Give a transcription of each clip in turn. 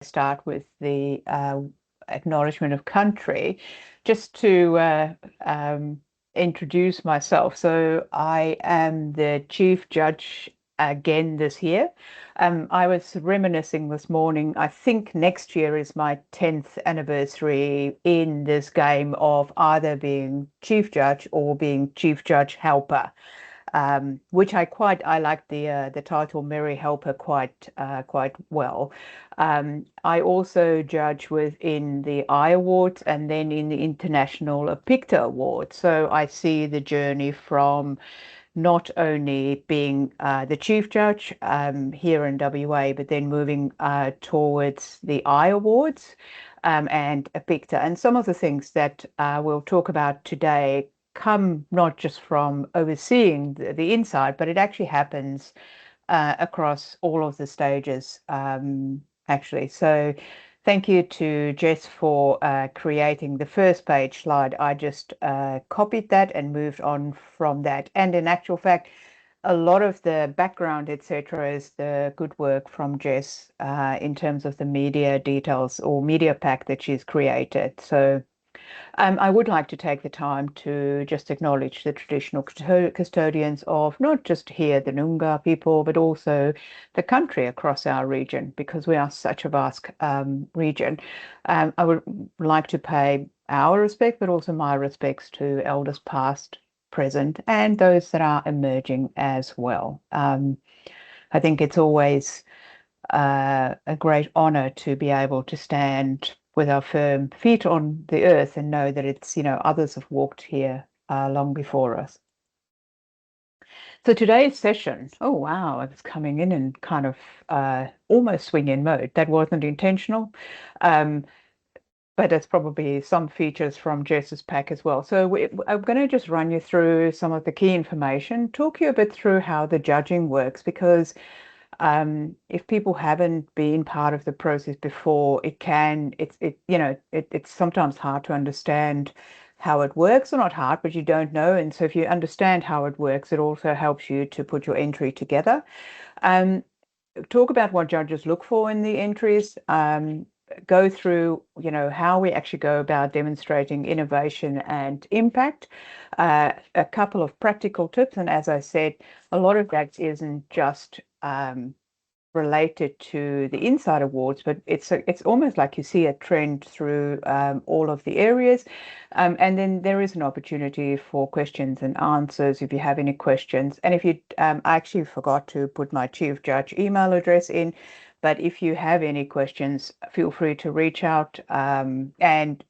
start with the acknowledgement of country, just to introduce myself. So I am the Chief Judge again this year. I was reminiscing this morning. I think next year is my 10th anniversary in this game of either being Chief Judge or being Chief Judge Helper. Which I like the title Mary Helper quite well. I also judge within the I Awards and then in the International Picta Awards. So I see the journey from not only being the Chief Judge here in WA, but then moving towards the I Awards and Picta. And some of the things that we'll talk about today come not just from overseeing the INCITE, but it actually happens across all of the stages, actually. So thank you to Jess for creating the first page slide. I just copied that and moved on from that. And in actual fact, a lot of the background, etc., is the good work from Jess in terms of the media details or media pack that she's created. So I would like to take the time to just acknowledge the traditional custodians of not just here, the Noongar people, but also the country across our region, because we are such a vast region. I would like to pay our respect, but also my respects to elders past, present, and those that are emerging as well. I think it's always a great honor to be able to stand with our firm feet on the earth and know that it's, others have walked here long before us. So today's session, oh wow, it's coming in and kind of almost swing-in mode. That wasn't intentional, but it's probably some features from Jess's pack as well. So I'm going to just run you through some of the key information, talk you a bit through how the judging works, because if people haven't been part of the process before, it's sometimes hard to understand how it works, or not hard, but you don't know. And so if you understand how it works, it also helps you to put your entry together. Talk about what judges look for in the entries. Go through, how we actually go about demonstrating innovation and impact. A couple of practical tips, and as I said, a lot of that isn't just related to the INCITE Awards, but it's almost like you see a trend through all of the areas. And then there is an opportunity for questions and answers if you have any questions. And if you, I actually forgot to put my Chief Judge email address in, but if you have any questions, feel free to reach out. And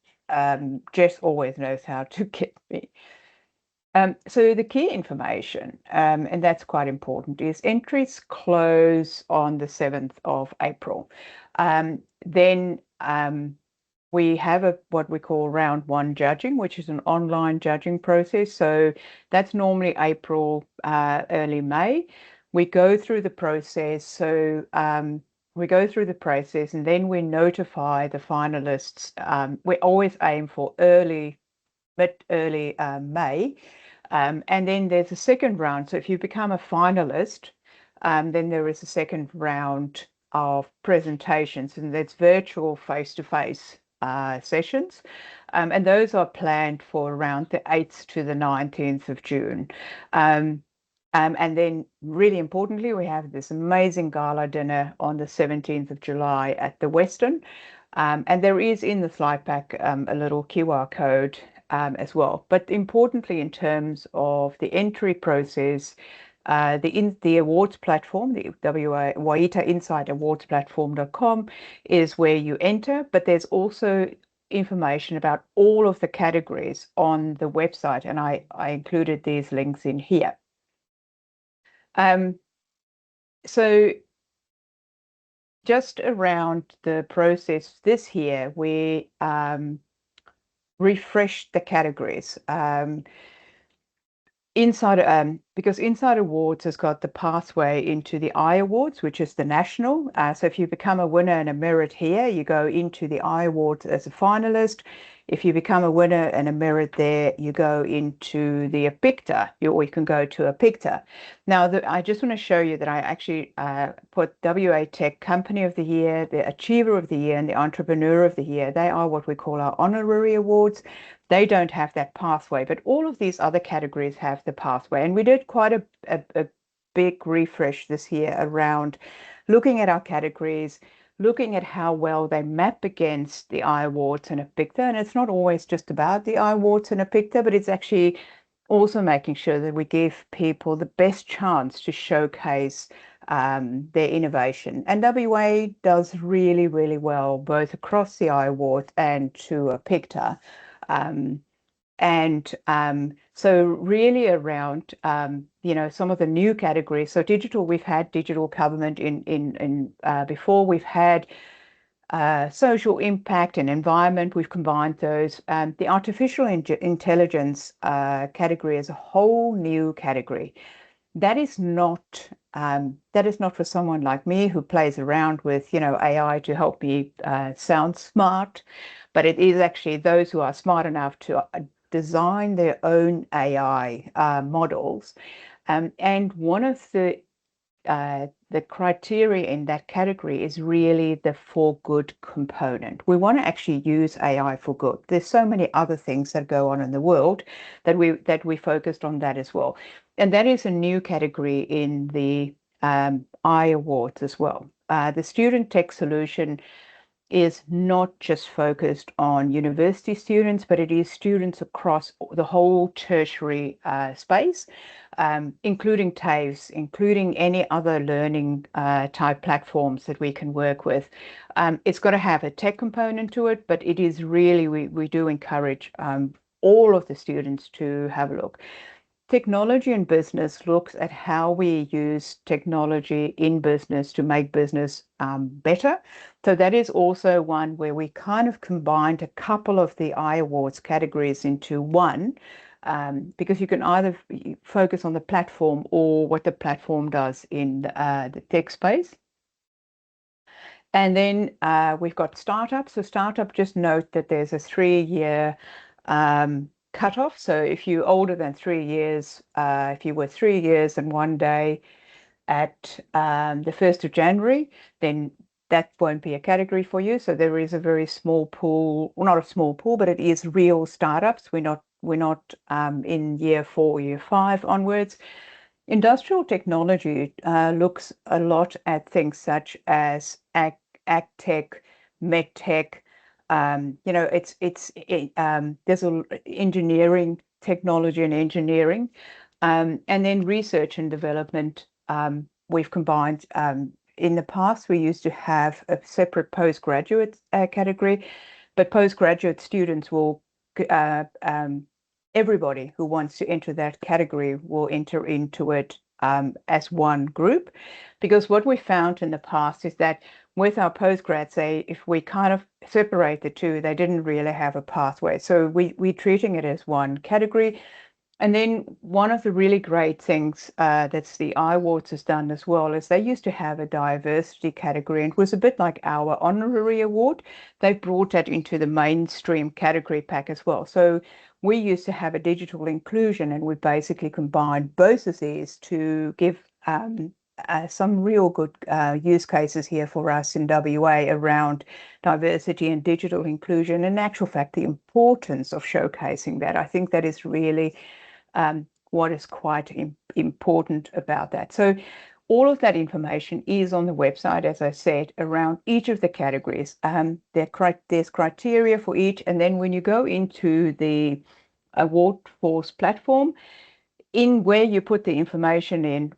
Jess always knows how to get me. So the key information, and that's quite important, is entries close on the 7th of April. Then we have what we call round one judging, which is an online judging process. So that's normally April, early May. We go through the process. So we go through the process and then we notify the finalists. We always aim for early May. And then there's a second round. So if you become a finalist, then there is a second round of presentations, and that's virtual face-to-face sessions. And those are planned for around the 8th to the 19th of June. And then really importantly, we have this amazing gala dinner on the 17th of July at the Western. And there is in the slide pack a little QR code as well. But importantly, in terms of the entry process, the awards platform, the WA INCITE Awards platform.com is where you enter, but there's also information about all of the categories on the website, and I included these links in here. So just around the process this year, we refreshed the categories. Because INCITE Awards has got the pathway into the I Awards, which is the national. So if you become a winner and a merit here, you go into the I Awards as a finalist. If you become a winner and a merit there, you go into the Picta, or you can go to a Picta. Now, I just want to show you that I actually put WA Tech Company of the Year, the Achiever of the Year, and the Entrepreneur of the Year. They are what we call our honorary awards. They don't have that pathway, but all of these other categories have the pathway. And we did quite a big refresh this year around looking at our categories, looking at how well they map against the I-Awards and a Picta. And it's not always just about the I-Awards and a Picta, but it's actually also making sure that we give people the best chance to showcase their innovation. And WA does really, really well, both across the I-Awards and to a Picta. So really around some of the new categories. So digital, we've had digital government in before. We've had social impact and environment. We've combined those. The artificial intelligence category is a whole new category. That is not for someone like me who plays around with AI to help me sound smart, but it is actually those who are smart enough to design their own AI models. And one of the criteria in that category is really the for good component. We want to actually use AI for good. There's so many other things that go on in the world that we focused on that as well. And that is a new category in the I-Awards as well. The Student Tech Solution is not just focused on university students, but it is students across the whole tertiary space, including TAFEs, including any other learning type platforms that we can work with. It's got to have a tech component to it, but it is really, we do encourage all of the students to have a look. Technology in business looks at how we use technology in business to make business better. So that is also one where we kind of combined a couple of the I-Awards categories into one, because you can either focus on the platform or what the platform does in the tech space. And then we've got startup. So startup, just note that there's a 3-year cutoff. So if you're older than 3 years, if you were 3 years and 1 day at the 1st of January, then that won't be a category for you. So there is a very small pool, well, not a small pool, but it is real startups. We're not in year 4, year 5 onwards. Industrial technology looks a lot at things such as ag tech, med tech. There's engineering, technology and engineering, and then research and development. We've combined. In the past, we used to have a separate postgraduate category, but postgraduate students will everybody who wants to enter that category will enter into it as one group, because what we found in the past is that with our postgrads, if we kind of separate the two, they didn't really have a pathway. So we're treating it as one category. And then one of the really great things that's the I-Awards has done as well is they used to have a diversity category, and it was a bit like our honorary award. They brought that into the mainstream category pack as well. So we used to have a digital inclusion, and we basically combined both of these to give some real good use cases here for us in WA around diversity and digital inclusion. In actual fact, the importance of showcasing that, I think that is really what is quite important about that. So all of that information is on the website, as I said, around each of the categories. There's criteria for each. And then when you go into the award force platform, in where you put the information in,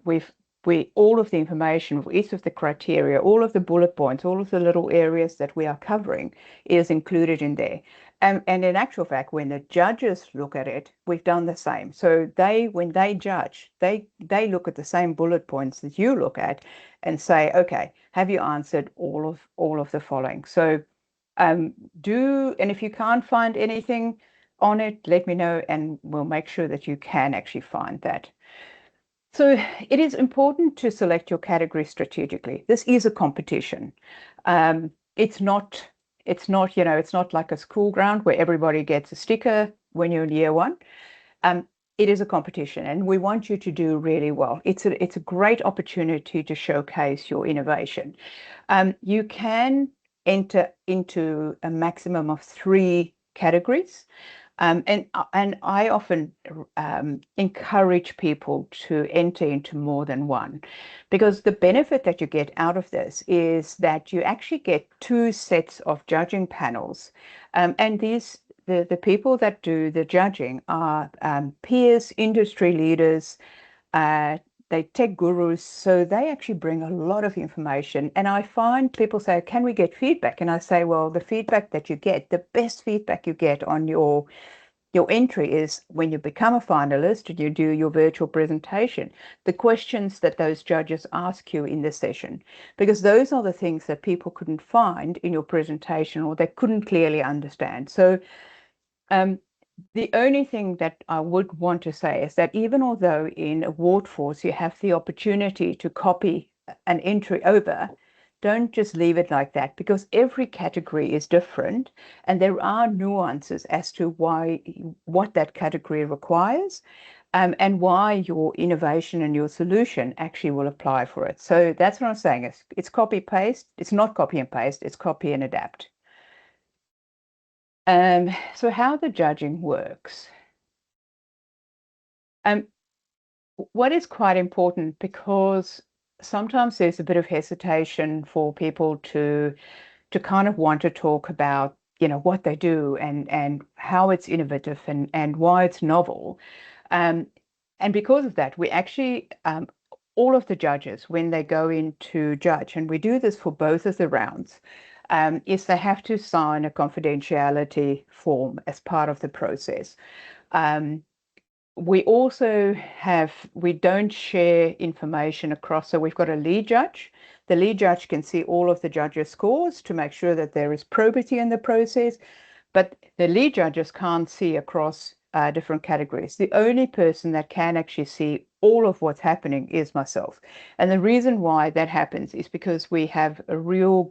all of the information for each of the criteria, all of the bullet points, all of the little areas that we are covering is included in there. And in actual fact, when the judges look at it, we've done the same. So when they judge, they look at the same bullet points that you look at and say, okay, have you answered all of the following? So and if you can't find anything on it, let me know, and we'll make sure that you can actually find that. So it is important to select your category strategically. This is a competition. It's not It's not, it's not like a school ground where everybody gets a sticker when you're in year one. It is a competition, and we want you to do really well. It's a great opportunity to showcase your innovation. You can enter into a maximum of 3 categories. And I often encourage people to enter into more than one, because the benefit that you get out of this is that you actually get 2 sets of judging panels. And the people that do the judging are peers, industry leaders, they tech gurus, so they actually bring a lot of information. And I find people say, can we get feedback? And I say, well, the feedback that you get, the best feedback you get on your entry is when you become a finalist and you do your virtual presentation, the questions that those judges ask you in the session, because those are the things that people couldn't find in your presentation or they couldn't clearly understand. So the only thing that I would want to say is that even although in Award Force you have the opportunity to copy an entry over, don't just leave it like that, because every category is different and there are nuances as to what that category requires, and why your innovation and your solution actually will apply for it. So that's what I'm saying. It's copy paste. It's not copy and paste. It's copy and adapt. So how the judging works. What is quite important, because sometimes there's a bit of hesitation for people to kind of want to talk about, what they do and how it's innovative and why it's novel. And because of that, we actually, all of the judges, when they go in to judge, and we do this for both of the rounds, is they have to sign a confidentiality form as part of the process. We also we don't share information across. So we've got a lead judge. The lead judge can see all of the judges' scores to make sure that there is probity in the process, but the lead judges can't see across different categories. The only person that can actually see all of what's happening is myself. And the reason why that happens is because we have a real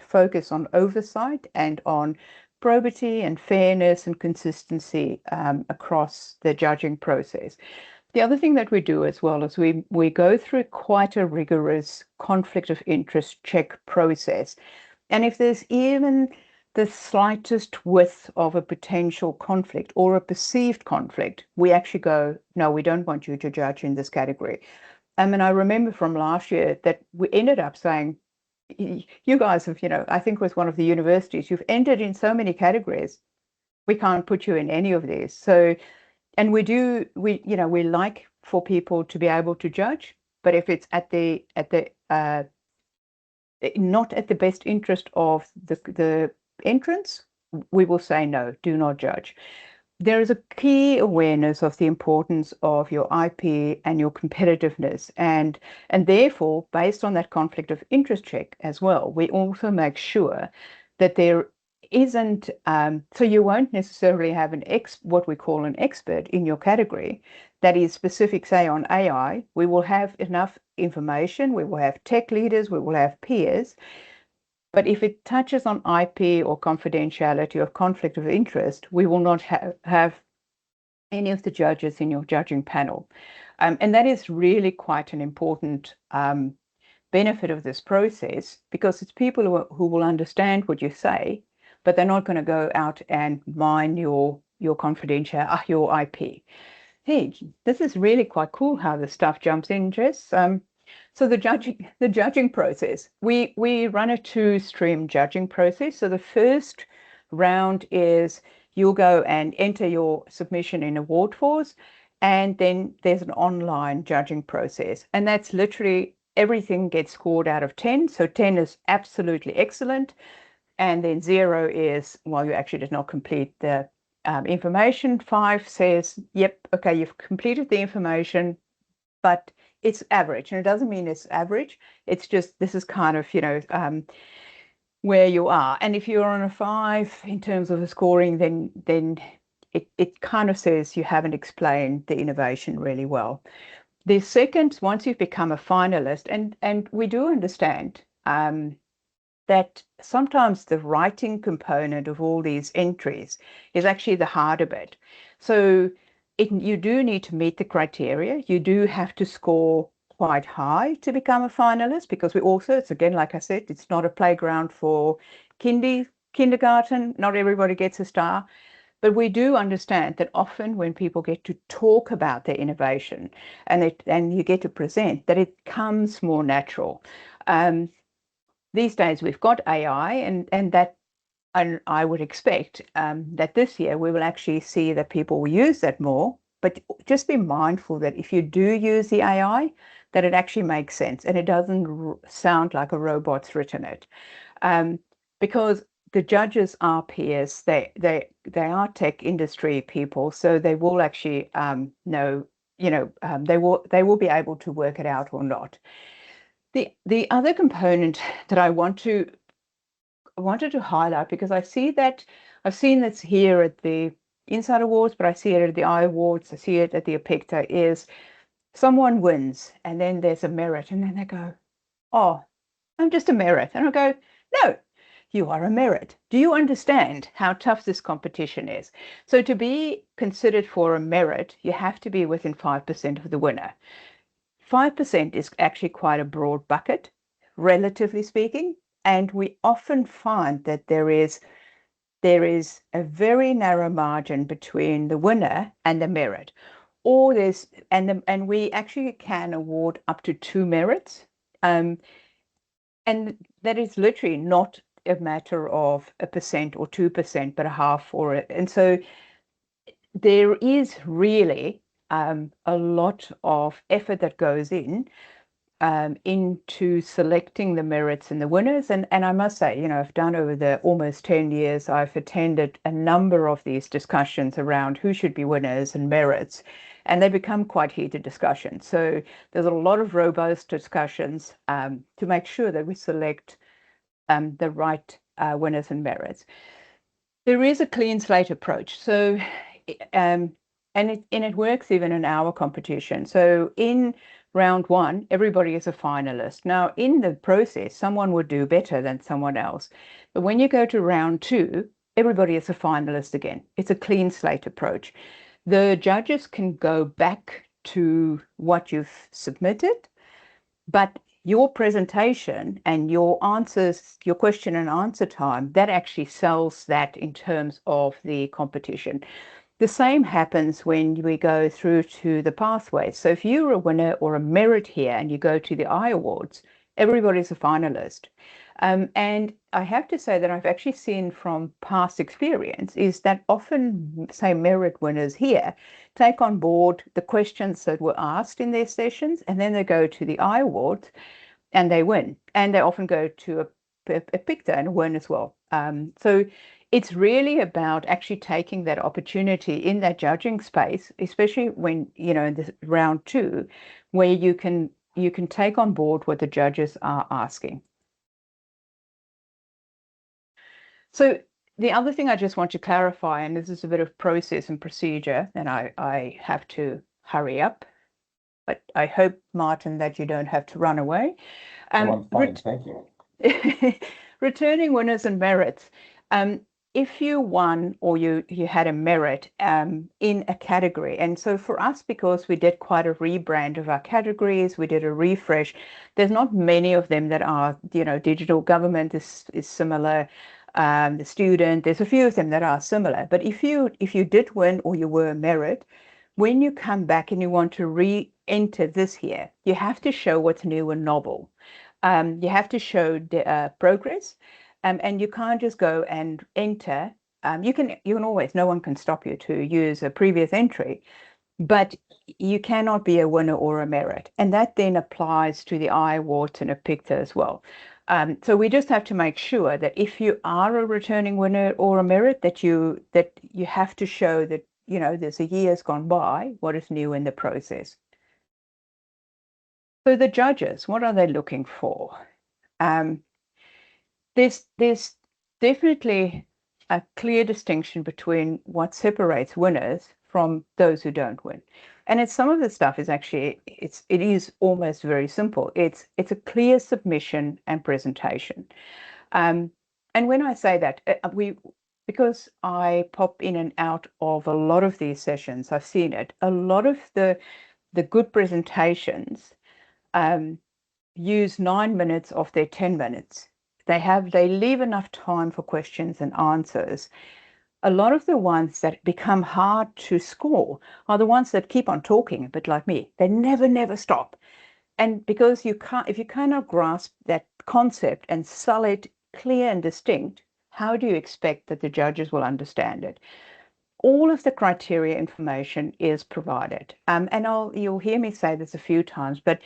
focus on oversight and on probity and fairness and consistency across the judging process. The other thing that we do as well is we go through quite a rigorous conflict of interest check process. And if there's even the slightest width of a potential conflict or a perceived conflict, we actually go, no, we don't want you to judge in this category. And I remember from last year that we ended up saying, you guys have, I think with one of the universities, you've entered in so many categories, we can't put you in any of these. So, and we like for people to be able to judge, but if it's not at the best interest of the entrants, we will say no, do not judge. There is a key awareness of the importance of your IP and your competitiveness, and therefore, based on that conflict of interest check as well, we also make sure that there isn't, so you won't necessarily have what we call an expert in your category that is specific, say, on AI. We will have enough information, we will have tech leaders, we will have peers. But if it touches on IP or confidentiality or conflict of interest, we will not have any of the judges in your judging panel. And that is really quite an important benefit of this process, because it's people who will understand what you say, but they're not going to go out and mine your confidential, your IP. Hey, this is really quite cool how this stuff jumps in, Jess. So the judging process, we run a 2-stream judging process. So the first round is you'll go and enter your submission in Award Force, and then there's an online judging process, and that's literally everything gets scored out of 10. So 10 is absolutely excellent, and then 0 is, well, you actually did not complete the information. 5 says, yep, okay, you've completed the information, but it's average. And it doesn't mean it's average. It's just, this is kind of, where you are. And if you're on a 5 in terms of the scoring, then it kind of says you haven't explained the innovation really well. The second, once you've become a finalist, and we do understand that sometimes the writing component of all these entries is actually the harder bit. So you do need to meet the criteria. You do have to score quite high to become a finalist, because it's again, like I said, it's not a playground for kindergarten. Not everybody gets a star. But we do understand that often when people get to talk about their innovation and you get to present, that it comes more natural. These days we've got AI, and that, and I would expect that this year we will actually see that people will use that more. But just be mindful that if you do use the AI, that it actually makes sense and it doesn't sound like a robot's written it. Because the judges are peers, they are tech industry people, so they will actually know, they will be able to work it out or not. The other component that I wanted to highlight, because I've seen this here at the INCITE Awards, but I see it at the I Awards, I see it at the APICTA, is someone wins and then there's a merit, and then they go, "Oh, I'm just a merit." And I go, "No, you are a merit. Do you understand how tough this competition is?" So to be considered for a merit, you have to be within 5% of the winner. 5% is actually quite a broad bucket, relatively speaking. And we often find that there is a very narrow margin between the winner and the merit. Or and we actually can award up to 2 merits. And that is literally not a matter of 1% or 2%, but a half and so there is really a lot of effort that goes into selecting the merits and the winners. And I must say, I've done over the almost 10 years, I've attended a number of these discussions around who should be winners and merits, and they become quite heated discussions. So there's a lot of robust discussions to make sure that we select the right winners and merits. There is a clean slate approach. So, and it works even in our competition. So in round one, everybody is a finalist. Now, in the process, someone would do better than someone else. But when you go to round two, everybody is a finalist again. It's a clean slate approach. The judges can go back to what you've submitted, but your presentation and your answers, your question and answer time, that actually sells that in terms of the competition. The same happens when we go through to the pathways. So if you're a winner or a merit here and you go to the I Awards, everybody's a finalist. And I have to say that I've actually seen from past experience is that often, say, merit winners here take on board the questions that were asked in their sessions, and then they go to the I Awards and they win. And they often go to a PICTA and win as well. So it's really about actually taking that opportunity in that judging space, especially when, in this round two, where you can take on board what the judges are asking. So the other thing I just want to clarify, and this is a bit of process and procedure, and I have to hurry up, but I hope, Martin, that you don't have to run away. I'm fine, thank you. Returning winners and merits. If you won or you had a merit in a category, and so for us, because we did quite a rebrand of our categories, we did a refresh. There's not many of them that are, digital government is similar. The student, there's a few of them that are similar. But if you did win or you were a merit, when you come back and you want to re-enter this here, you have to show what's new and novel. You have to show progress, and you can't just go and enter. You can always, no one can stop you to use a previous entry, but you cannot be a winner or a merit. And that then applies to the I Awards and a PICTA as well. So we just have to make sure that if you are a returning winner or a merit, that you have to show that, there's a year's gone by, what is new in the process. So the judges, what are they looking for? There's definitely a clear distinction between what separates winners from those who don't win. And it's some of the stuff is actually it is almost very simple. It's a clear submission and presentation. And when I say that, because I pop in and out of a lot of these sessions, I've seen it. A lot of the good presentations use 9 minutes of their 10 minutes. They leave enough time for questions and answers. A lot of the ones that become hard to score are the ones that keep on talking, a bit like me. They never stop. And because if you cannot grasp that concept and sell it clear and distinct, how do you expect that the judges will understand it? All of the criteria information is provided. And you'll hear me say this a few times, but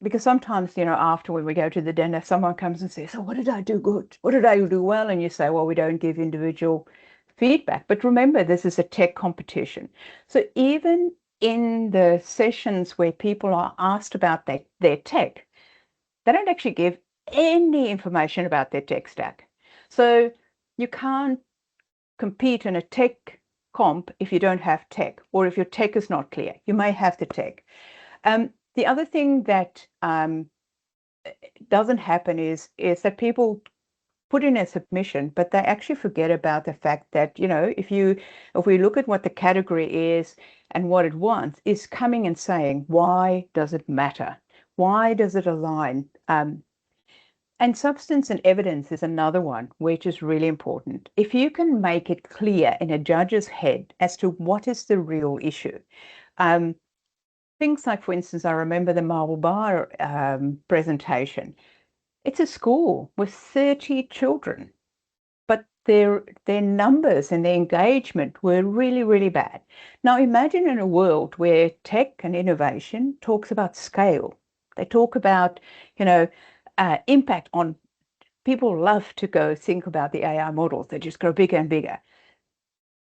because sometimes, after when we go to the dinner, someone comes and says, "Oh, what did I do good? What did I do well?" And you say, "Well, we don't give individual feedback." But remember, this is a tech competition. So even in the sessions where people are asked about their tech, they don't actually give any information about their tech stack. So you can't compete in a tech comp if you don't have tech, or if your tech is not clear. You may have the tech. The other thing that doesn't happen is that people put in a submission, but they actually forget about the fact that, if we look at what the category is and what it wants, is coming and saying, why does it matter? Why does it align? And substance and evidence is another one, which is really important. If you can make it clear in a judge's head as to what is the real issue, things like, for instance, I remember the marble bar presentation. It's a school with 30 children, but their numbers and their engagement were really bad. Now imagine in a world where tech and innovation talks about scale. They talk about, impact on people. Love to go think about the AI models. They just grow bigger and bigger.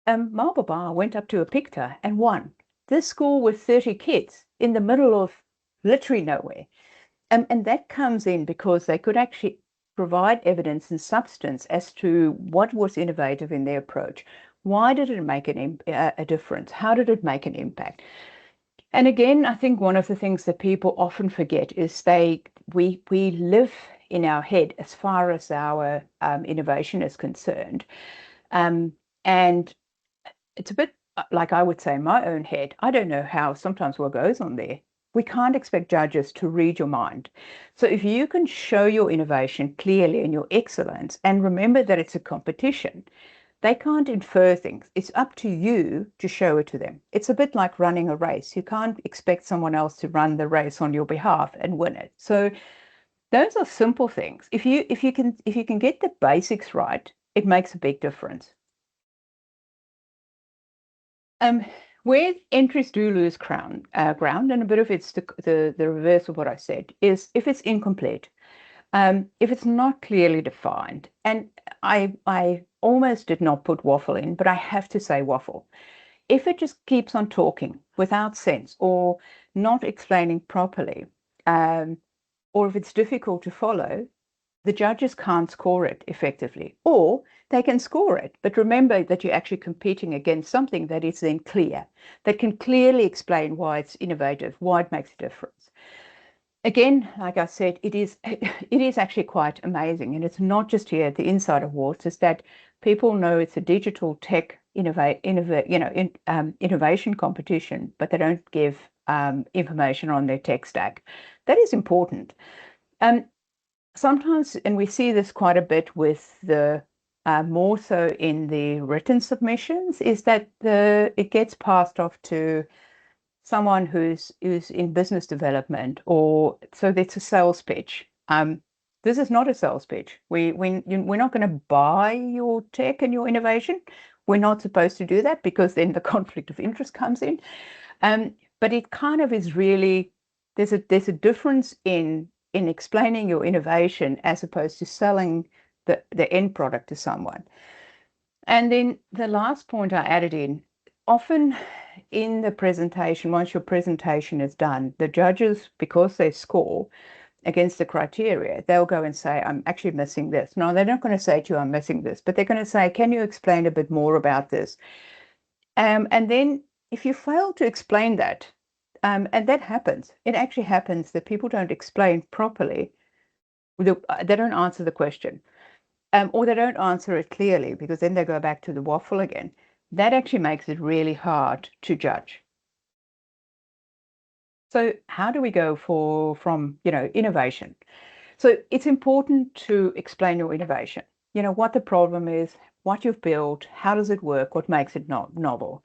Marble Bar went up to a picture and won. This school with 30 kids in the middle of literally nowhere. And that comes in because they could actually provide evidence and substance as to what was innovative in their approach. Why did it make a difference? How did it make an impact? And again, I think one of the things that people often forget is we live in our head as far as our innovation is concerned. And it's a bit like, I would say, in my own head, I don't know how sometimes what goes on there. We can't expect judges to read your mind. So if you can show your innovation clearly and your excellence, and remember that it's a competition, they can't infer things. It's up to you to show it to them. It's a bit like running a race. You can't expect someone else to run the race on your behalf and win it. So those are simple things. If you can get the basics right, it makes a big difference. Where entries do lose ground, and a bit of it's the reverse of what I said, is if it's incomplete, if it's not clearly defined. And I almost did not put waffle in, but I have to say waffle. If it just keeps on talking without sense, or not explaining properly, or if it's difficult to follow, the judges can't score it effectively, or they can score it. But remember that you're actually competing against something that is then clear, that can clearly explain why it's innovative, why it makes a difference. Again, like I said, it is actually quite amazing. And it's not just here at the INCITE Awards, it's that people know it's a digital tech innovation competition, but they don't give information on their tech stack. That is important. Sometimes, and we see this quite a bit with the more so in the written submissions, is that it gets passed off to someone who's in business development, or so it's a sales pitch. This is not a sales pitch. We're not going to buy your tech and your innovation. We're not supposed to do that, because then the conflict of interest comes in. But it kind of is really, there's a difference in explaining your innovation as opposed to selling the end product to someone. And then the last point I added in, often in the presentation, once your presentation is done, the judges, because they score against the criteria, they'll go and say, I'm actually missing this. No, they're not going to say to you, I'm missing this, but they're going to say, can you explain a bit more about this? And then if you fail to explain that, and that happens, it actually happens that people don't explain properly. They don't answer the question, or they don't answer it clearly, because then they go back to the waffle again. That actually makes it really hard to judge. So how do we go from innovation? So it's important to explain your innovation. What the problem is, what you've built, how does it work, what makes it novel.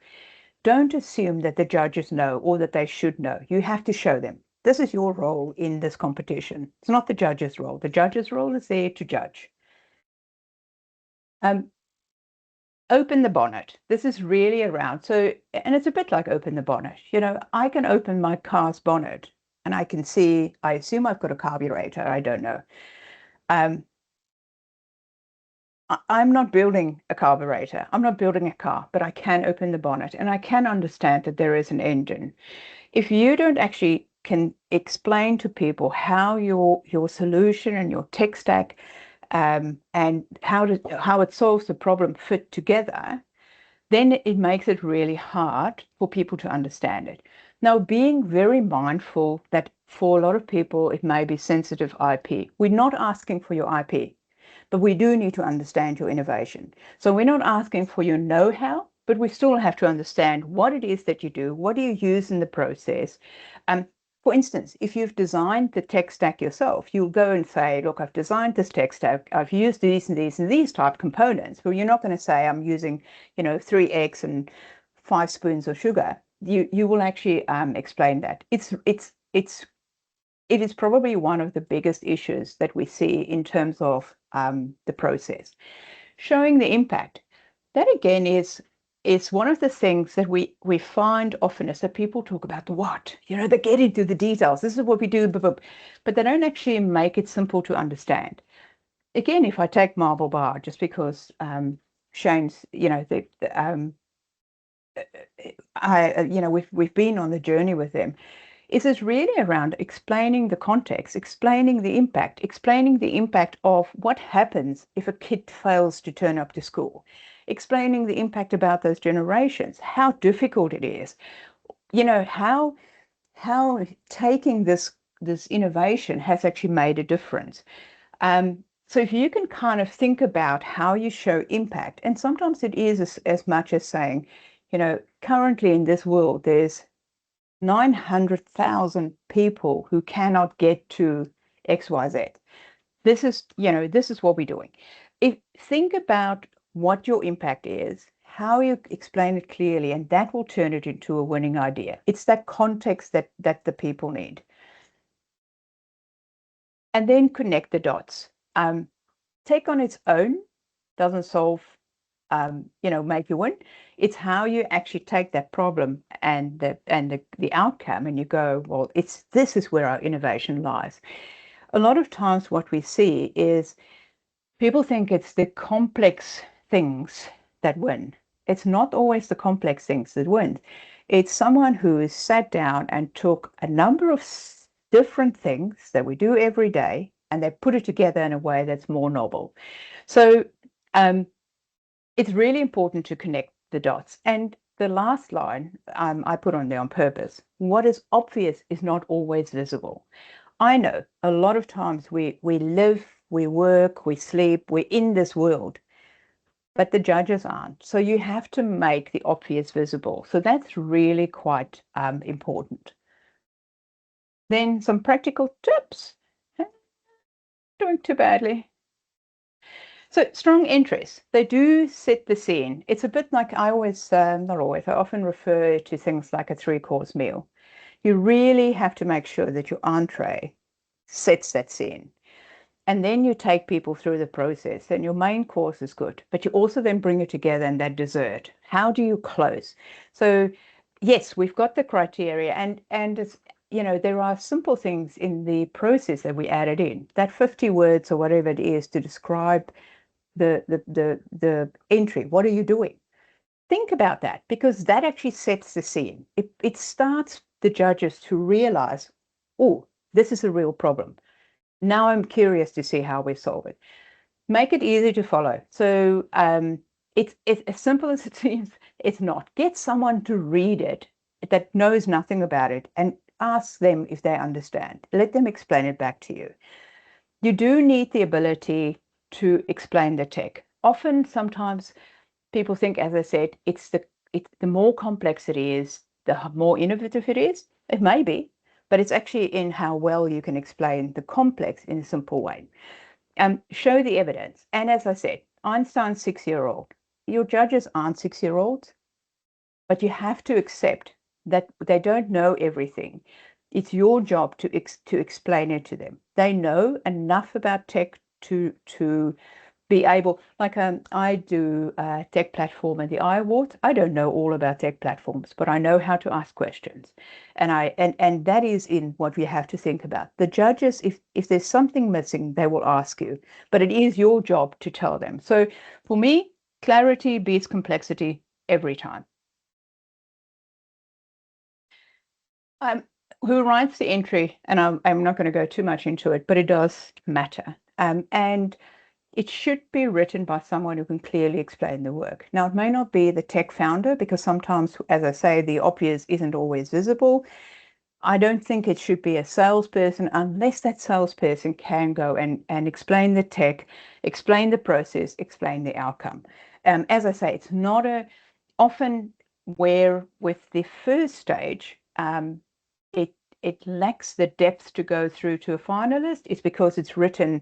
Don't assume that the judges know or that they should know. You have to show them. This is your role in this competition. It's not the judge's role. The judge's role is there to judge. Open the bonnet. This is really around. And it's a bit like open the bonnet. I can open my car's bonnet and I can see, I assume I've got a carburetor. I don't know. I'm not building a carburetor. I'm not building a car, but I can open the bonnet and I can understand that there is an engine. If you don't actually can explain to people how your solution and your tech stack and how it solves the problem fit together, then it makes it really hard for people to understand it. Now, being very mindful that for a lot of people, it may be sensitive IP. We're not asking for your IP, but we do need to understand your innovation. So we're not asking for your know-how, but we still have to understand what it is that you do, what do you use in the process. For instance, if you've designed the tech stack yourself, you'll go and say, look, I've designed this tech stack, I've used these and these and these type components. But you're not going to say I'm using, 3 eggs and 5 spoons of sugar. You will actually explain that. It is probably one of the biggest issues that we see in terms of the process. Showing the impact. That again is one of the things that we find often is that people talk about the what. They get into the details. This is what we do, but they don't actually make it simple to understand. Again, if I take Marble Bar, just because Shane's, we've been on the journey with them. Is really around explaining the context, explaining the impact of what happens if a kid fails to turn up to school, explaining the impact about those generations, how difficult it is, how taking this innovation has actually made a difference. So if you can kind of think about how you show impact, and sometimes it is as much as saying, currently in this world, there's 900,000 people who cannot get to XYZ. This is what we're doing. Think about what your impact is, how you explain it clearly, and that will turn it into a winning idea. It's that context that the people need. And then connect the dots. Take on its own doesn't solve make you win. It's how you actually take that problem and the outcome and you go, well, this is where our innovation lies. A lot of times what we see is people think it's the complex things that win. It's not always the complex things that win. It's someone who has sat down and took a number of different things that we do every day and they put it together in a way that's more novel. So it's really important to connect the dots. And the last line I put on there on purpose, what is obvious is not always visible. I know a lot of times we live, we work, we sleep, we're in this world, but the judges aren't. So you have to make the obvious visible. So that's really quite important. Then some practical tips. Doing too badly. So strong interests, they do set the scene. It's a bit like I often refer to things like a 3-course meal. You really have to make sure that your entree sets that scene. And then you take people through the process and your main course is good, but you also then bring it together in that dessert. How do you close? So yes, we've got the criteria and it's, there are simple things in the process that we added in. That 50 words or whatever it is to describe the entry. What are you doing? Think about that because that actually sets the scene. It starts the judges to realize, oh, this is a real problem. Now I'm curious to see how we solve it. Make it easy to follow. So it's as simple as it seems. It's not. Get someone to read it that knows nothing about it and ask them if they understand. Let them explain it back to you. You do need the ability to explain the tech. Often, sometimes people think, as I said, it's the more complex it is, the more innovative it is. It may be, but it's actually in how well you can explain the complex in a simple way. Show the evidence. And as I said, Einstein's 6-year-old. Your judges aren't 6-year-olds, but you have to accept that they don't know everything. It's your job to explain it to them. They know enough about tech to be able, like I do a tech platform and the INCITE Awards. I don't know all about tech platforms, but I know how to ask questions. And that is in what we have to think about. The judges, if there's something missing, they will ask you, but it is your job to tell them. So for me, clarity beats complexity every time. Who writes the entry, and I'm not going to go too much into it, but it does matter. And it should be written by someone who can clearly explain the work. Now, it may not be the tech founder, because sometimes, as I say, the obvious isn't always visible. I don't think it should be a salesperson unless that salesperson can go and explain the tech, explain the process, explain the outcome. As I say, it's not often where with the first stage, it lacks the depth to go through to a finalist. It's because it's written,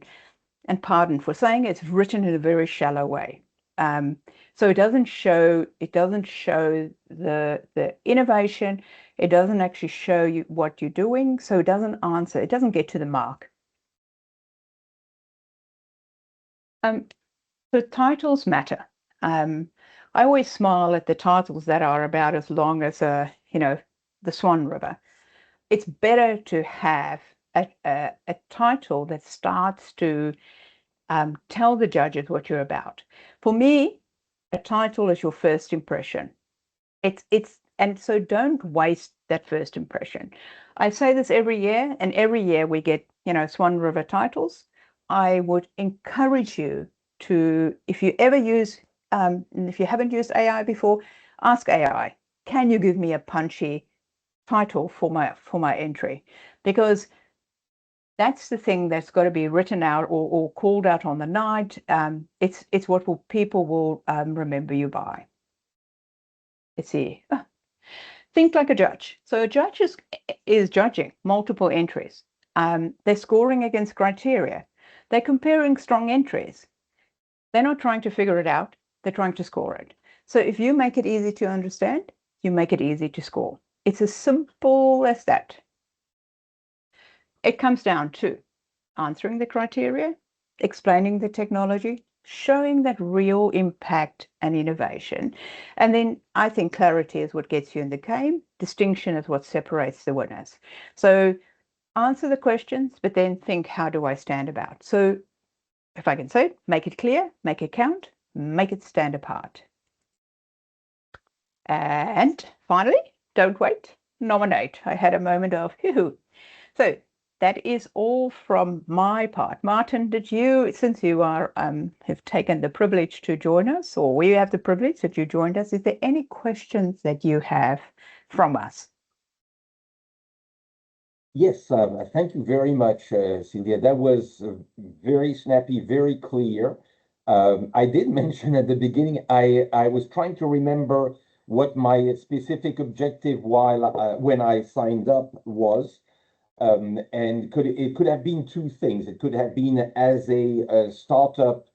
and pardon for saying it's written in a very shallow way. So it doesn't show the innovation. It doesn't actually show you what you're doing. So it doesn't get to the mark. So titles matter. I always smile at the titles that are about as long as the Swan River. It's better to have a title that starts to tell the judges what you're about. For me, a title is your first impression. And so don't waste that first impression. I say this every year, and every year we get, Swan River titles. I would encourage you to, if you haven't used AI before, ask AI, can you give me a punchy title for my entry? Because that's the thing that's got to be written out or called out on the night. It's what people will remember you by. Let's see. Think like a judge. So a judge is judging multiple entries. They're scoring against criteria. They're comparing strong entries. They're not trying to figure it out. They're trying to score it. So if you make it easy to understand, you make it easy to score. It's as simple as that. It comes down to answering the criteria, explaining the technology, showing that real impact and innovation. And then I think clarity is what gets you in the game. Distinction is what separates the winners. So answer the questions, but then think, how do I stand about? So if I can say it, make it clear, make it count, make it stand apart. And finally, don't wait, nominate. I had a moment of, hoo-hoo. So that is all from my part. Martin, since you have taken the privilege to join us, or we have the privilege that you joined us, is there any questions that you have from us? Yes, thank you very much, Celia. That was very snappy, very clear. I did mention at the beginning, I was trying to remember what my specific objective when I signed up was. And it could have been two things. It could have been as a startup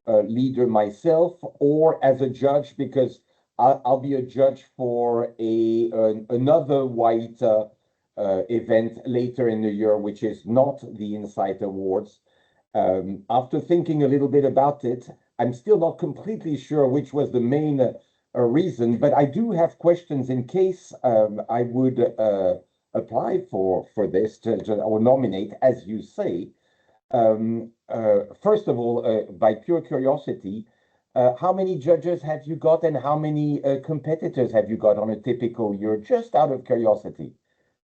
leader myself, or as a judge, because I'll be a judge for another white event later in the year, which is not the INCITE Awards. After thinking a little bit about it, I'm still not completely sure which was the main reason, but I do have questions in case I would apply for this or nominate, as you say. First of all, by pure curiosity, how many judges have you got, and how many competitors have you got on a typical year, just out of curiosity?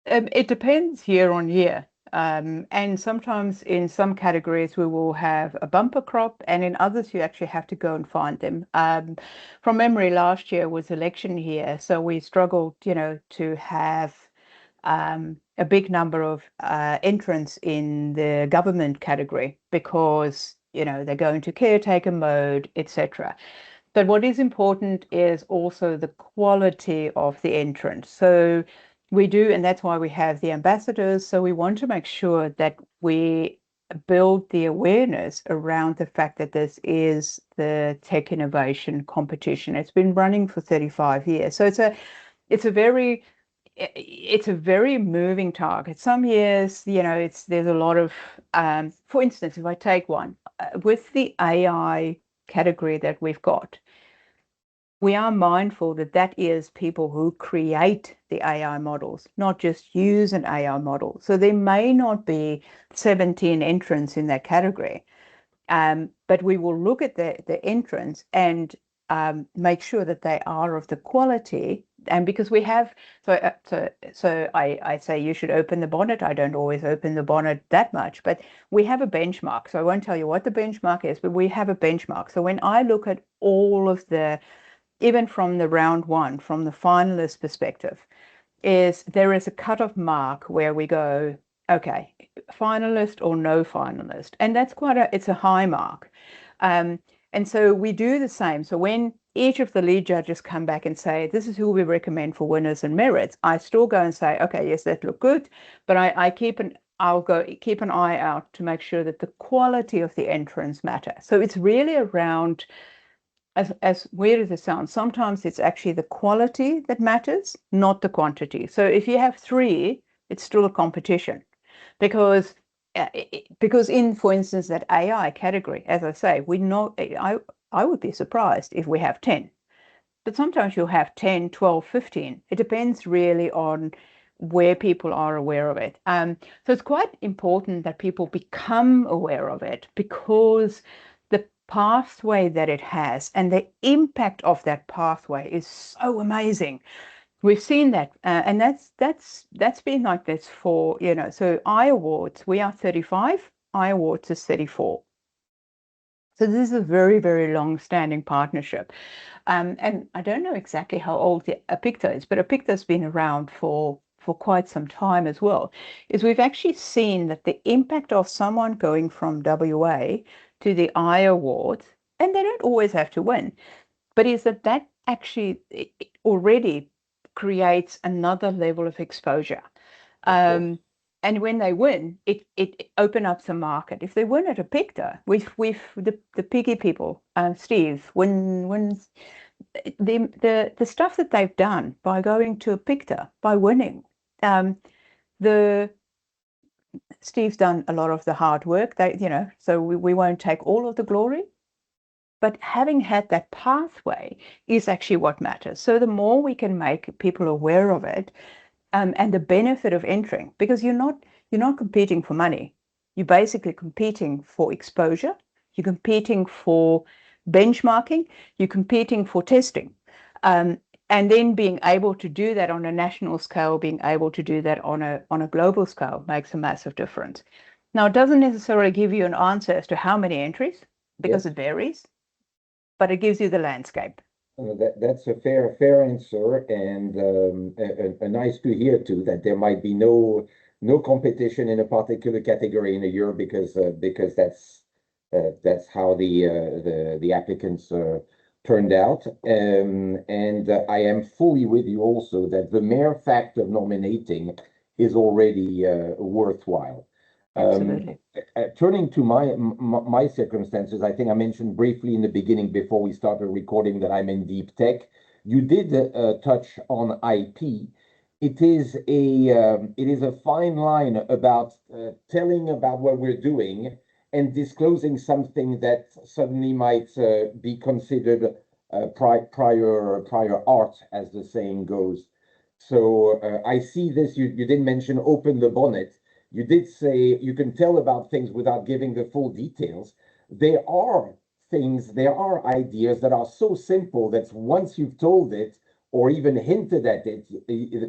It depends year on year. And sometimes in some categories, we will have a bumper crop, and in others, you actually have to go and find them. From memory, last year was election year, so we struggled, to have a big number of entrants in the government category because, they're going to caretaker mode, etc. But what is important is also the quality of the entrant. So we do, and that's why we have the ambassadors. So we want to make sure that we build the awareness around the fact that this is the tech innovation competition. It's been running for 35 years. So it's a very it's a very moving target. Some years, there's a lot of, for instance, if I take one, with the AI category that we've got, we are mindful that that is people who create the AI models, not just use an AI model. So there may not be 17 entrants in that category, but we will look at the entrants and make sure that they are of the quality. And because we have, so I say you should open the bonnet. I don't always open the bonnet that much, but we have a benchmark. So I won't tell you what the benchmark is, but we have a benchmark. So when I look at all of the, even from the round one, from the finalist perspective, there is a cutoff mark where we go, okay, finalist or no finalist, and that's it's a high mark. And so we do the same. So when each of the lead judges come back and say, this is who we recommend for winners and merits, I still go and say, okay, yes, that look good, but I'll go keep an eye out to make sure that the quality of the entrants matter. So it's really around, as weird as it sounds, sometimes it's actually the quality that matters, not the quantity. So if you have three, it's still a competition because in, for instance, that AI category, as I say, we know I would be surprised if we have 10, but sometimes you'll have 10, 12, 15. It depends really on where people are aware of it. So it's quite important that people become aware of it because the pathway that it has and the impact of that pathway is so amazing. We've seen that, and that's been like this for, so iAwards, we are 35, iAwards is 34. So this is a very, very long-standing partnership. And I don't know exactly how old the Apicta is, but Apicta's been around for quite some time as well, is we've actually seen that the impact of someone going from WA to the iAwards, and they don't always have to win, but is that actually already creates another level of exposure. And when they win, it opens up the market. If they win at a Pictor, with the piggy people, Steve, when the stuff that they've done by going to a Pictor, by winning, the Steve's done a lot of the hard work. So we won't take all of the glory, but having had that pathway is actually what matters. So the more we can make people aware of it, and the benefit of entering, because you're not competing for money. You're basically competing for exposure. You're competing for benchmarking. You're competing for testing. And then being able to do that on a national scale, being able to do that on a global scale makes a massive difference. Now, it doesn't necessarily give you an answer as to how many entries, because Yes. it varies, but it gives you the landscape. That's a fair answer, and a nice to hear too that there might be no competition in a particular category in a year because that's how the applicants turned out. And I am fully with you also that the mere fact of nominating is already worthwhile. Absolutely. Turning to my circumstances, I think I mentioned briefly in the beginning before we started recording that I'm in deep tech. You did touch on IP. It is a fine line about telling about what we're doing and disclosing something that suddenly might be considered prior art, as the saying goes. So I see this. You didn't mention open the bonnet. You did say you can tell about things without giving the full details. There are things, there are ideas that are so simple that once you've told it or even hinted at it,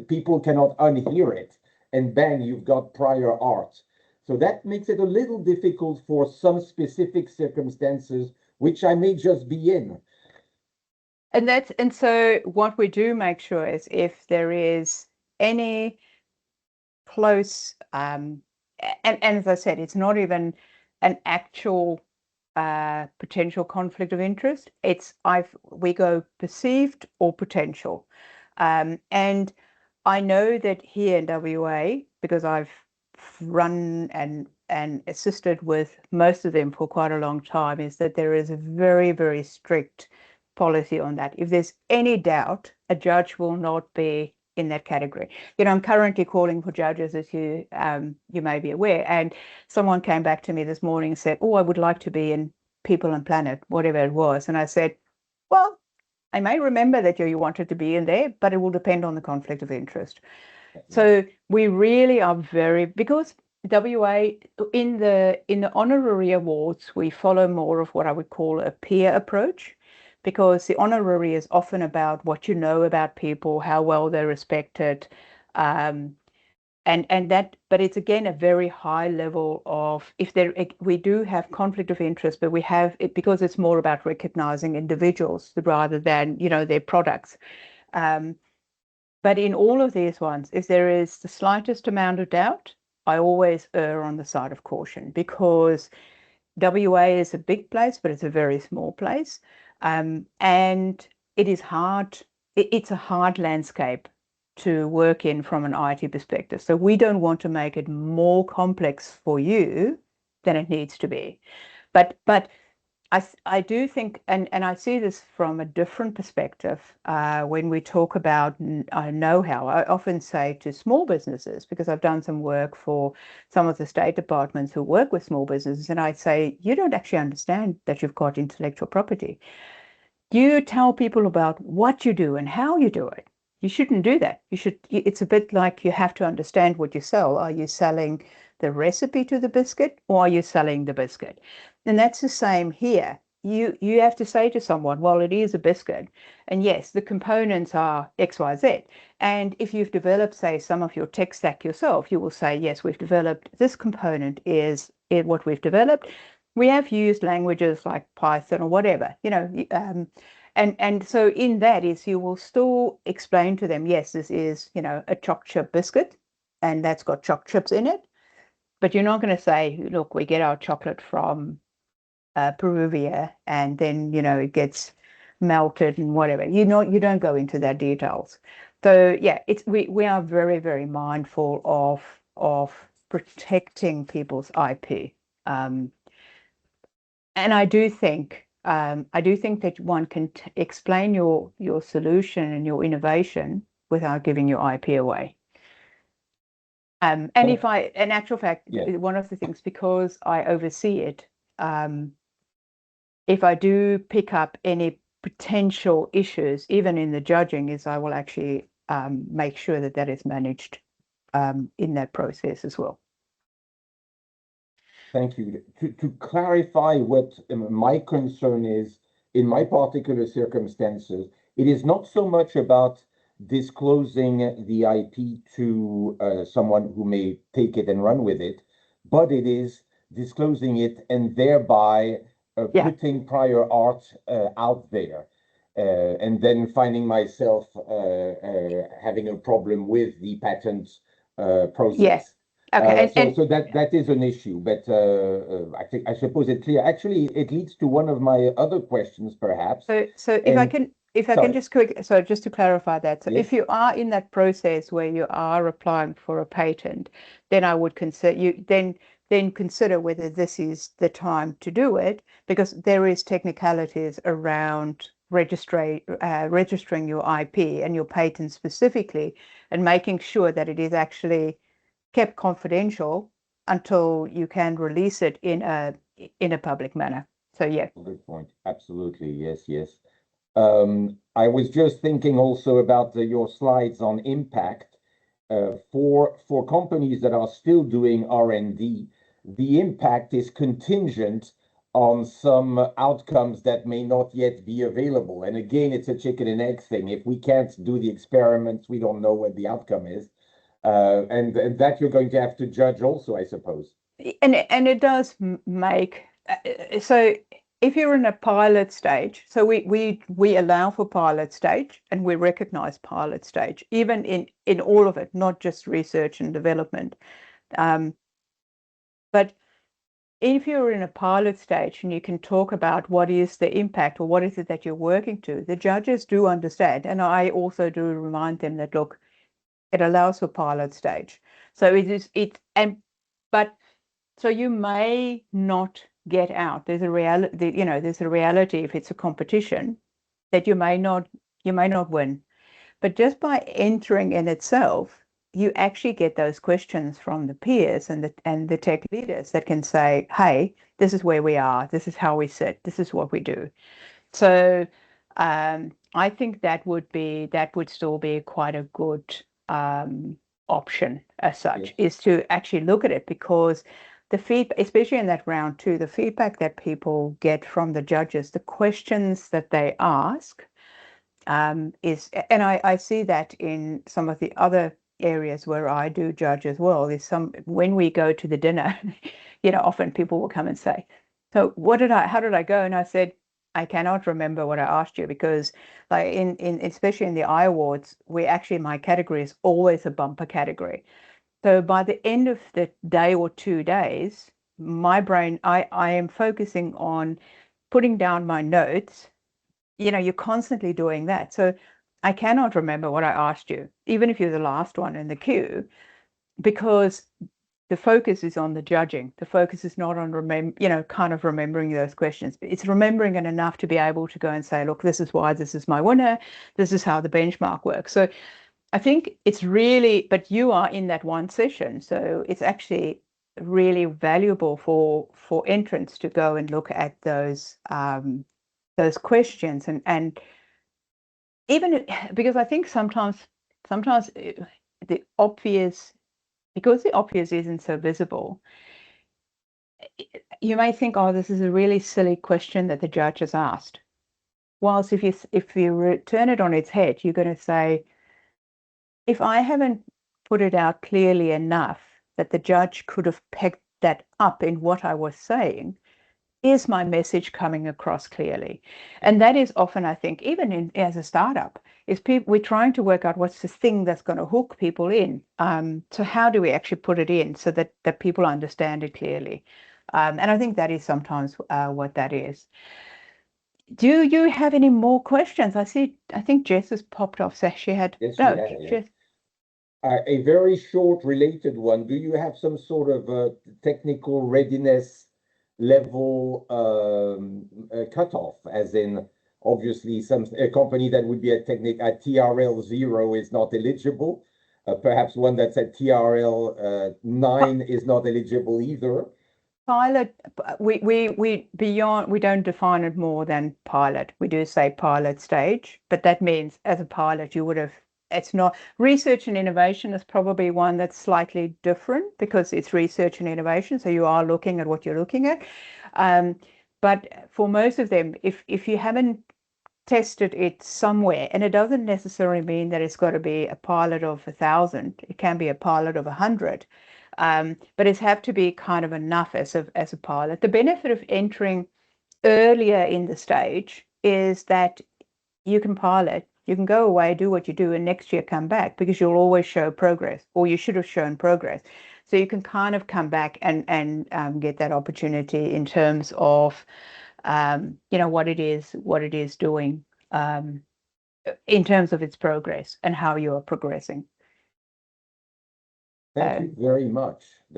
people cannot unhear it. And bang, you've got prior art. So that makes it a little difficult for some specific circumstances, which I may just be in. And so what we do make sure is if there is any close and as I said, it's not even an actual potential conflict of interest. We go perceived or potential. And I know that here in WA, because I've run and assisted with most of them for quite a long time, is that there is a very, very strict policy on that. If there's any doubt, a judge will not be in that category. I'm currently calling for judges, as you may be aware, and someone came back to me this morning and said, "Oh, I would like to be in People and Planet," whatever it was, and I said, "Well, I may remember that you wanted to be in there, but it will depend on the conflict of interest." So we really are because WA in the honorary awards, we follow more of what I would call a peer approach, because the honorary is often about what you know about people, how well they're respected, but it's again a very high level of we do have conflict of interest, but we have it because it's more about recognizing individuals rather than their products. But in all of these ones, if there is the slightest amount of doubt, I always err on the side of caution, because WA is a big place, but it's a very small place. And it is hard. It's a hard landscape to work in from an IT perspective. So we don't want to make it more complex for you than it needs to be. But I do think, and I see this from a different perspective when we talk about know-how. I often say to small businesses, because I've done some work for some of the state departments who work with small businesses, and I say, you don't actually understand that you've got intellectual property. You tell people about what you do and how you do it. You shouldn't do that. It's a bit like you have to understand what you sell. Are you selling the recipe to the biscuit, or are you selling the biscuit? And that's the same here. You have to say to someone, well, it is a biscuit. And yes, the components are XYZ. And if you've developed, say, some of your tech stack yourself, you will say, yes, we've developed this component is what we've developed. We have used languages like Python or whatever, and so in that is you will still explain to them, yes, this is, a choc chip biscuit, and that's got choc chips in it. But you're not going to say, look, we get our chocolate from Peruvia, and then, it gets melted and whatever. You don't go into that details. So yeah, we are very, very mindful of protecting people's IP. And I do think that one can explain your solution and your innovation without giving your IP away. And in actual fact, one of the things, because I oversee it, if I do pick up any potential issues, even in the judging, is I will actually make sure that is managed in that process as well. Thank you. To clarify what my concern is in my particular circumstances, it is not so much about disclosing the IP to someone who may take it and run with it, but it is disclosing it and thereby putting prior art out there. And then finding myself having a problem with the patent process. Yes. Okay. So that is an issue, but I suppose it's clear. Actually, it leads to one of my other questions, perhaps. So if I can just just to clarify that. So if you are in that process where you are applying for a patent, then I would consider then consider whether this is the time to do it, because there is technicalities around registering your IP and your patent specifically, and making sure that it is actually kept confidential until you can release it in a public manner. So yeah. Good point. Absolutely. Yes. I was just thinking also about your slides on impact. For companies that are still doing R&D, the impact is contingent on some outcomes that may not yet be available. And again, it's a chicken and egg thing. If we can't do the experiments, we don't know what the outcome is. And that you're going to have to judge also, I suppose. And it does make so if you're in a pilot stage, so we allow for pilot stage and we recognize pilot stage, even in all of it, not just research and development. But if you're in a pilot stage and you can talk about what is the impact or what is it that you're working to, the judges do understand. And I also do remind them that, look, it allows for pilot stage. So but so you may not get out. There's a reality, there's a reality if it's a competition that you may not win. But just by entering in itself, you actually get those questions from the peers and the tech leaders that can say, hey, this is where we are, this is how we sit, this is what we do. So I think that would still be quite a good option as such, is to actually look at it, because the feedback, especially in that round two, the feedback that people get from the judges, the questions that they ask is, and I see that in some of the other areas where I do judge as well, is when we go to the dinner, often people will come and say, so how did I go? And I said, I cannot remember what I asked you, because like especially in the I-Awards, my category is always a bumper category. So by the end of the day or 2 days, my brain, I am focusing on putting down my notes. You're constantly doing that. So I cannot remember what I asked you, even if you're the last one in the queue, because the focus is on the judging. The focus is not on kind of remembering those questions. It's remembering it enough to be able to go and say, look, this is why this is my winner. This is how the benchmark works. So I think it's really, but you are in that one session, so it's actually really valuable for entrants to go and look at those questions, and even because I think sometimes the obvious, because the obvious isn't so visible, you may think, oh, this is a really silly question that the judge has asked. Whilst if you turn it on its head, you're going to say, if I haven't put it out clearly enough that the judge could have picked that up in what I was saying, is my message coming across clearly? And that is often, I think, even as a startup, is we're trying to work out what's the thing that's going to hook people in. So how do we actually put it in so that people understand it clearly? And I think that is sometimes what that is. Do you have any more questions? I think Jess has popped off. So she had. Yes, No, we have, yeah. Jess. A very short related one. Do you have some sort of technical readiness level cutoff? As in, obviously, a company that would be at TRL 0 is not eligible. Perhaps one that's at TRL 9 is not eligible either. Pilot, we don't define it more than pilot. We do say pilot stage, but that means as a pilot you would have, it's not research and innovation is probably one that's slightly different because it's research and innovation, so you are looking at what you're looking at. But for most of them, if you haven't tested it somewhere, and it doesn't necessarily mean that it's got to be a pilot of 1,000, it can be a pilot of 100. But it's have to be kind of enough as a pilot. The benefit of entering earlier in the stage is that you can pilot, you can go away, do what you do, and next year come back, because you'll always show progress, or you should have shown progress. So you can kind of come back and get that opportunity in terms of what it is doing in terms of its progress and how you are progressing. Thank you very much.